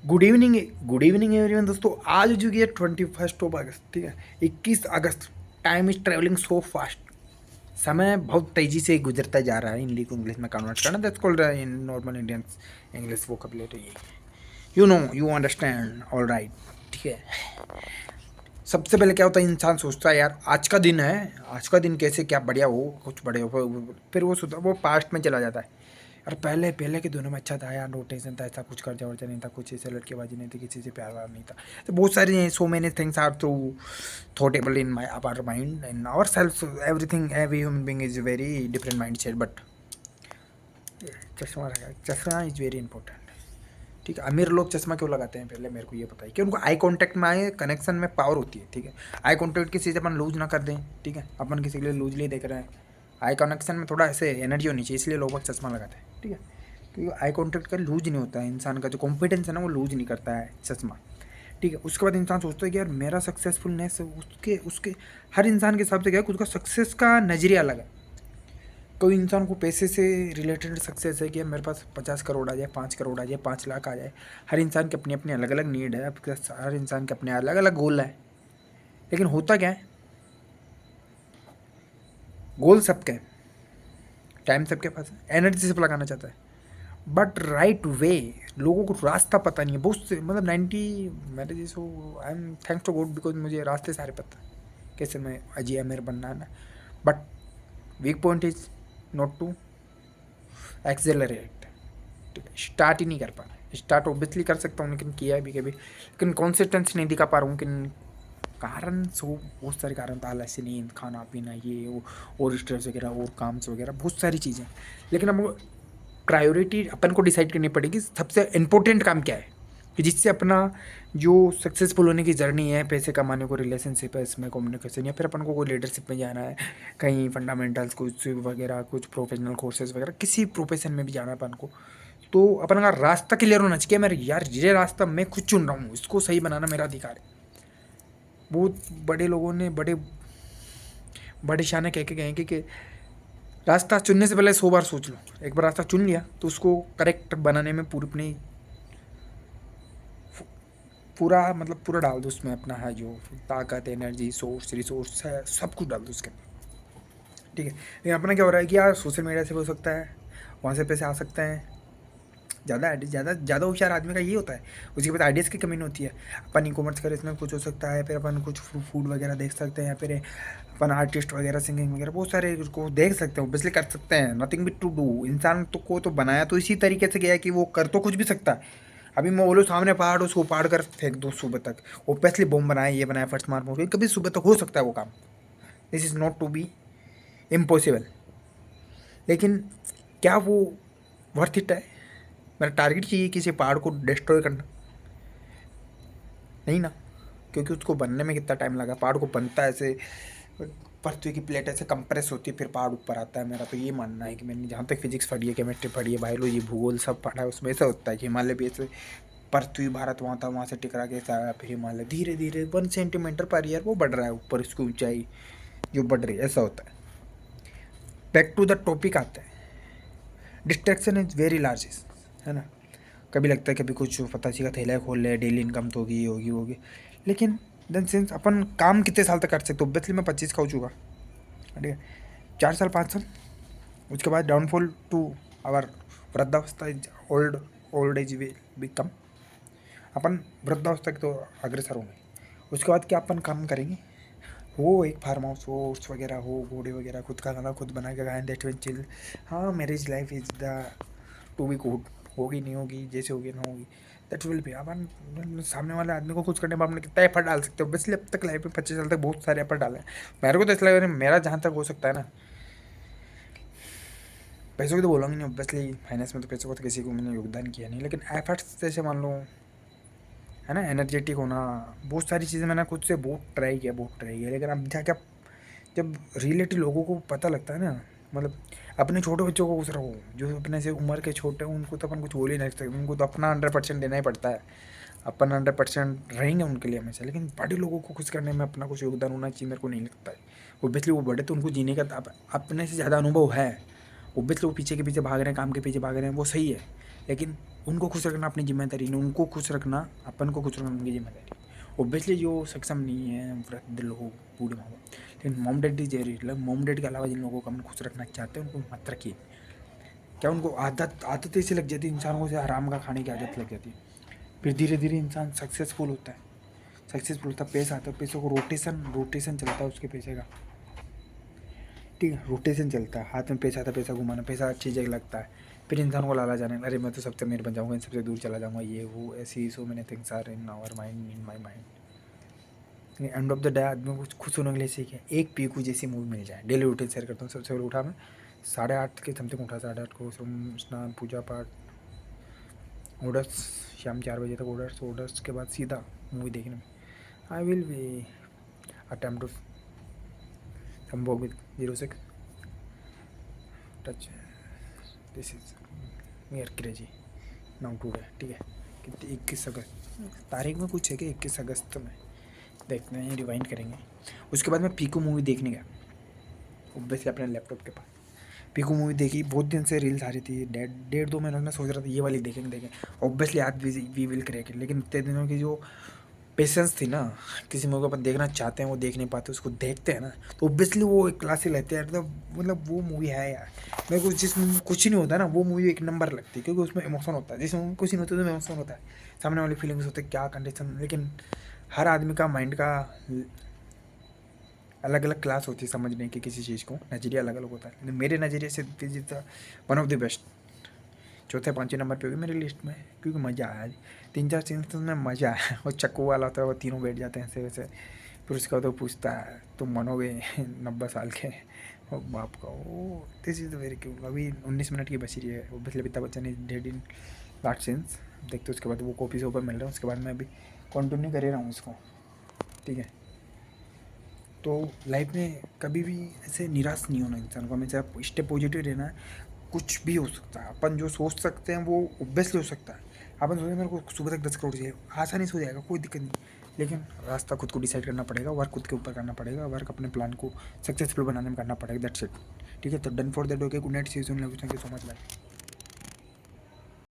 Good evening everyone दोस्तों। आज जो कि 21 अगस्त, ठीक है, 21 अगस्त। Time is travelling so fast. समय बहुत तेजी से गुजरता जा रहा है। हिंदी को इंग्लिश में कन्वर्ट करना, that's called in normal Indian English vocabulary. You know, you understand, all right. ठीक है। सबसे पहले क्या होता है, इंसान सोचता है यार आज का दिन है, आज का दिन कैसे क्या बढ़िया हो, कुछ बढ़िया हो। फिर वो सोचता, वो पास्ट में चला जाता है। यार पहले पहले के दिनों में अच्छा था यार, नो टेंशन था, ऐसा कुछ खर्चा वर्चा नहीं था, कुछ ऐसे लड़केबाजी नहीं थी, किसी से प्यार व्यार नहीं था। तो बहुत सारी so many things are through thoughtable in my our mind in our self. Everything, every human being is very different mind set. But चश्मा लगा, चश्मा इज वेरी इंपॉर्टेंट। ठीक है। अमीर लोग चश्मा क्यों लगाते हैं, पहले मेरे को ये बताइए। कि उनको आई कांटेक्ट में आए, कनेक्शन में पावर होती है। ठीक है। आई कांटेक्ट की चीज़ अपन लूज ना कर दें। ठीक है। अपन किसी के लिए लूजली देख रहे हैं, आई कनेक्शन में थोड़ा ऐसे एनर्जी होनी चाहिए, इसलिए लोग चश्मा लगाते हैं। ठीक है। क्योंकि आई कांटेक्ट का लूज नहीं होता है, इंसान का जो कॉन्फिडेंस है ना वो लूज नहीं करता है चश्मा। ठीक है। उसके बाद इंसान सोचता है कि यार मेरा सक्सेसफुलनेस, उसके उसके हर इंसान के हिसाब से क्या है, खुद का सक्सेस का नजरिया अलग है। कोई इंसान को पैसे से रिलेटेड सक्सेस है कि मेरे पास 50 करोड़ आ जाए, 5 करोड़ आ जाए, 5 लाख आ जाए। हर इंसान की अपनी अपनी अलग अलग नीड है, हर इंसान के अपने अलग अलग गोल है। लेकिन होता क्या है, गोल सबके हैं, टाइम सबके पास है, एनर्जी सब लगाना चाहता है, बट राइट वे लोगों को रास्ता पता नहीं है। बहुत से मतलब 90 मैरिजेस हो, I am thanks to God, because मुझे रास्ते सारे पता है कैसे मैं अजय अमीर बनना है ना। But weak point is not to accelerate. ठीक है। स्टार्ट ही नहीं कर पा रहा। स्टार्ट ऑब्वियसली कर सकता हूँ, लेकिन किया है भी कभी, लेकिन कॉन्सिस्टेंसी नहीं दिखा पा रहा हूँ। लेकिन कारण सो बहुत सारे कारण था, ऐसे नींद, खाना पीना, ये वो, और स्ट्रेस वगैरह, और काम से वगैरह, बहुत सारी चीज़ें। लेकिन अब प्रायोरिटी अपन को डिसाइड करनी पड़ेगी, सबसे इम्पोर्टेंट काम क्या है, कि जिससे अपना जो सक्सेसफुल होने की जर्नी है, पैसे कमाने को, रिलेशनशिप है, इसमें कम्युनिकेशन, या फिर अपन को कोई लीडरशिप में जाना है, कहीं फंडामेंटल्स कुछ वगैरह, कुछ प्रोफेशनल कोर्सेज वगैरह, किसी प्रोफेशन में भी जाना है अपन को, तो अपन का रास्ता क्लियर होना चाहिए। मेरे यार ये रास्ता मैं खुद चुन रहा हूँ, इसको सही बनाना मेरा अधिकार है। बहुत बड़े लोगों ने बड़े बड़े शाने कह के गए हैं कि रास्ता चुनने से पहले 100 बार सोच लो। एक बार रास्ता चुन लिया तो उसको करेक्ट बनाने में पूरी अपनी पूरा मतलब पूरा डाल दो उसमें, अपना है जो ताकत, एनर्जी, सोर्स, रिसोर्स है, सब कुछ डाल दो उसके अंदर। ठीक है। लेकिन अपना क्या हो रहा है कि यार सोशल मीडिया से हो सकता है, वहाँ से पैसे आ सकते हैं। ज़्यादा होशियार आदमी का ये होता है, उसके पास आइडियाज़ की कमी नहीं होती है। अपन ई कॉमर्स करें, इसमें कुछ हो सकता है, फिर अपन कुछ फूड वगैरह देख सकते हैं, या फिर अपन आर्टिस्ट वगैरह, सिंगिंग वगैरह, बहुत सारे उसको देख सकते हैं, ऑब्वियसली कर सकते हैं। Nothing bit to do. इंसान तो को तो बनाया तो इसी तरीके से गया है कि वो कर तो कुछ भी सकता है। अभी मैं बोलूँ सामने पहाड़, उसको पहाड़ कर फेंक दो सुबह तक, ऑब्वियसली बम बनाए, ये बनाया, फर्स्ट मार मार, कभी सुबह तक हो सकता है वो काम। This is not to be impossible. लेकिन क्या वो वर्थ इट है? मेरा टारगेट चाहिए किसी पहाड़ को डिस्ट्रॉय करना, नहीं ना। क्योंकि उसको बनने में कितना टाइम लगा, पहाड़ को बनता है ऐसे, पृथ्वी की प्लेट ऐसे कंप्रेस होती है, फिर पहाड़ ऊपर आता है। मेरा तो ये मानना है कि मैंने जहाँ तक फिजिक्स पढ़ी है, केमिस्ट्री पढ़ी है, बायोलॉजी, भूगोल सब पढ़ा है, उसमें ऐसा होता है कि हिमालय भी ऐसे, पृथ्वी भारत वहाँ था, वहाँ से टकरा के ऐसा आया, फिर हिमालय धीरे धीरे 1 सेंटीमीटर पर ईयर वो बढ़ रहा है ऊपर, इसकी ऊंचाई जो बढ़ रही है, ऐसा होता है। बैक टू द टॉपिक आते हैं। डिस्ट्रैक्शन इज वेरी लार्ज, है ना। कभी लगता है कभी कुछ फताशी का थैला खोल ले, डेली इनकम तो होगी होगी होगी। लेकिन देन सिंस अपन काम कितने साल तक कर सकते हो, ऑब्वियसली मैं 25 का हो चुका। ठीक है। 4 साल, 5 साल, उसके बाद डाउनफॉल टू आवर वृद्धावस्था is old age will become. अपन वृद्धावस्था के तो अग्रसर होंगे। उसके बाद क्या अपन काम करेंगे, हो एक फार्म हाउस हो, उस वगैरह हो, घोड़े वगैरह, खुद का खाना खुद बना के खाएं, दैट विल चिल। हाँ, marriage life is the to be good, होगी नहीं होगी, जैसे होगी ना होगी, दैट विल बी। अपन सामने वाले आदमी को कुछ करने में अपने कितना एफर्ट डाल सकते हो, ऑब्वियसली अब तक लाइफ में 25 साल तक बहुत सारे एफर्ट डाले हैं। मेरे को तो इसलिए लग रहा है, मेरा जहाँ तक हो सकता है ना, पैसों की तो बोलूँगी नहीं, ऑब्वियसली फाइनेंस में तो पैसों को तो किसी को मैंने योगदान किया नहीं, लेकिन एफर्ट्स जैसे मान लो, है ना, एनर्जेटिक होना, बहुत सारी चीज़ें मैंने खुद से बहुत ट्राई किया, बहुत ट्राई किया। लेकिन अब क्या, जब रियलिटी लोगों को पता लगता है ना, मतलब अपने छोटे बच्चों को खुश रहो, जो अपने से उम्र के छोटे हैं, उनको तो अपन कुछ बोल ही नहीं सकते, उनको तो अपना 100% देना ही पड़ता है। अपन 100% रहेंगे उनके लिए हमेशा, लेकिन बड़े लोगों को खुश करने में अपना कुछ योगदान होना चाहिए, मेरे को नहीं लगता है। ऑब्वियसली वो बड़े तो उनको जीने का अपने से ज़्यादा अनुभव है, ऑब्वियसली वो पीछे के पीछे भाग रहे हैं, काम के पीछे भाग रहे हैं, वो सही है। लेकिन उनको खुश रखना अपनी जिम्मेदारी नहीं, उनको खुश रखना अपन को खुश रखना उनकी जिम्मेदारी। ऑब्वियसली जो सक्षम नहीं है वृद्ध लोग, बूढ़े माँ बाप, लेकिन मॉम डैड इज मतलब मॉम डैड के अलावा जिन लोगों को अपन खुश रखना चाहते हैं उनको मत रखिए। क्या उनको आदत ऐसी लग जाती है, इंसान को आराम का खाने की आदत लग जाती है, फिर धीरे धीरे इंसान सक्सेसफुल होता है, पैसा आता है, पैसों को रोटेशन चलता है उसके पैसे का, ठीक है, रोटेशन चलता है, हाथ में पैसा आता है, पैसा घुमाना, पैसा अच्छी जगह लगता है, फिर इंसान को लाला जाने, अरे मैं तो सबसे अमीर बन जाऊँगा, इन सबसे दूर चला जाऊँगा, ये वो ऐसी so many things are in our mind, in my mind. End of the day आदमी को खुश होने के लिए सीखे, एक पीकू जैसी मूवी मिल जाए। डेली रूटीन शेयर करता हूँ। सबसे पहले उठा मैं 8:30 के समथिंग उठा, 8:30 को स्नान पूजा पाठ, ऑर्डर्स, शाम 4 बजे तक ऑर्डर्स के बाद सीधा मूवी देखने में। I will be attempt to संभोग with 06 touch, this is mayor crazy now today, ठीक है। कितनी 21 अगस्त तारीख में कुछ है कि 21 अगस्त में देखते हैं, रिवाइंड करेंगे। उसके बाद मैं पीकू मूवी देखने गया, ऑब्वियसली अपने लैपटॉप के पास। पीकू मूवी देखी, बहुत दिन से रील्स आ रही थी, 1.5-2 महीनों में सोच रहा था ये वाली देखेंगे। ऑब्वियसली आज वी विल क्रैक इट, लेकिन इतने दिनों की जो पेशेंस थी ना, किसी मूवी को अपन देखना चाहते हैं वो देख नहीं पाते, उसको देखते हैं ना तो ऑब्वियसली वो एक क्लास ही लेते हैं। मतलब वो मूवी है यार, मेरे को जिस मूवी कुछ नहीं होता ना वो मूवी एक नंबर लगती है, क्योंकि उसमें इमोशन होता है। जिस मूवी कुछ नहीं होता तो इमोशन होता है, सामने वाली फीलिंग्स होते हैं, क्या कंडीशन। लेकिन हर आदमी का माइंड का अलग अलग क्लास होती है समझने की, किसी चीज़ को नज़रिया अलग अलग होता है। लेकिन मेरे नज़रिए से this is the one of the best. 4-5 number पे होगी मेरी लिस्ट में, क्योंकि मज़ा आया। 3-4 सीन्स में मज़ा आया। और चक्कू वाला होता है, वो तीनों बैठ जाते हैं ऐसे वैसे, फिर उसका तो पूछता है तुम मनोगे 90 साल के और बाप का। वो दिस इज़ वेरी क्यूट। अभी 19 मिनट की बची रही है। Obviously Amitabh Bachchan is dead in last scenes, देखते उसके बाद वो कॉपी से ऊपर मिल रहा है। उसके बाद मैं अभी कंटिन्यू कर रहा हूँ उसको, ठीक है। तो लाइफ में कभी भी ऐसे निराश नहीं होना इंसान को, हमेशा स्टे पॉजिटिव रहना है। कुछ भी हो सकता है, अपन जो सोच सकते हैं वो ऑब्वियसली हो सकता है। अपन सोचें मेरे को सुबह तक 10 करोड़ चाहिए, आसानी से हो जाएगा, कोई दिक्कत नहीं। लेकिन रास्ता खुद को डिसाइड करना पड़ेगा, वर्क खुद के ऊपर करना पड़ेगा, वर्क अपने प्लान को सक्सेसफुल बनाने में करना पड़ेगा, दैट्स इट, ठीक है। तो done for that, okay, good night, see you soon, love you, thank you so much, bye.